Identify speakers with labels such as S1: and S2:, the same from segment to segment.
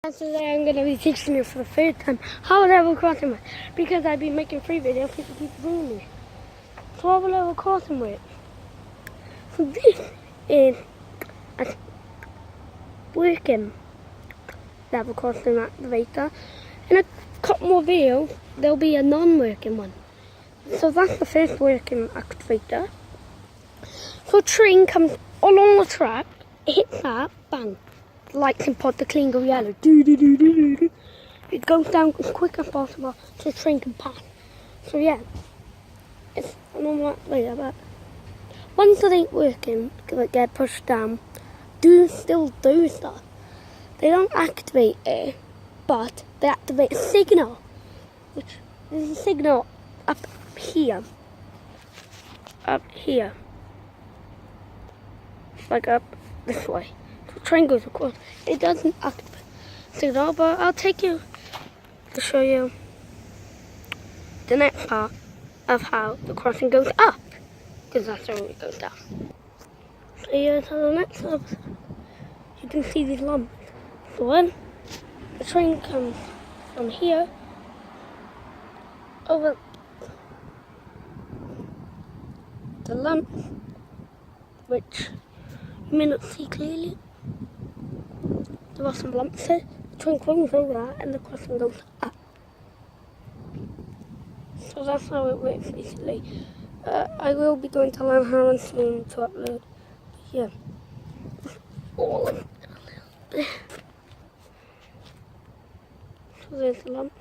S1: And today I'm going to be teaching you for the third time how to level crossing with, because I've been making free videos, people keep ruining me. So how to level crossing with. So this is a working level crossing activator. In a couple more videos, there'll be a non-working one. So that's the first working activator. So a train comes along the track, it hits that, bang. The lights in pod the clean go yellow. It goes down as quick as possible so the train can pass. So yeah, it's a normal activator, but once it ain't working, it get pushed down, still do stuff. They don't activate it, but they activate a signal, which is a signal up here, like up this way. The train goes across. It doesn't activate signal, but I'll take you to show you the next part of how the crossing goes up, because that's how it goes down. So yeah, to the next episode, you can see these lumps. So when the train comes from here over the lump, which you may not see clearly, there are some lumps here. The train comes over that and the crossing goes up. So that's how it works basically. I will be going to Lanharan soon to upload. Yeah. All of it. So there's the lumps.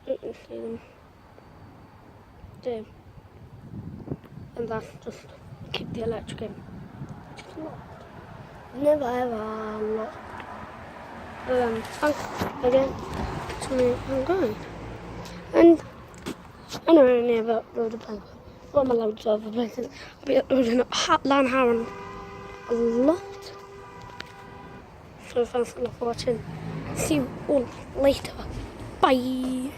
S1: You can see them. There. And that's just to keep the electric in. Just locked. Never ever locked. Thanks again to me I'm going. And I know I never upload a blank. Well, I'm allowed to other places. I'll be uploading at Lanharan a lot. So thanks a lot for watching. See you all later. Bye.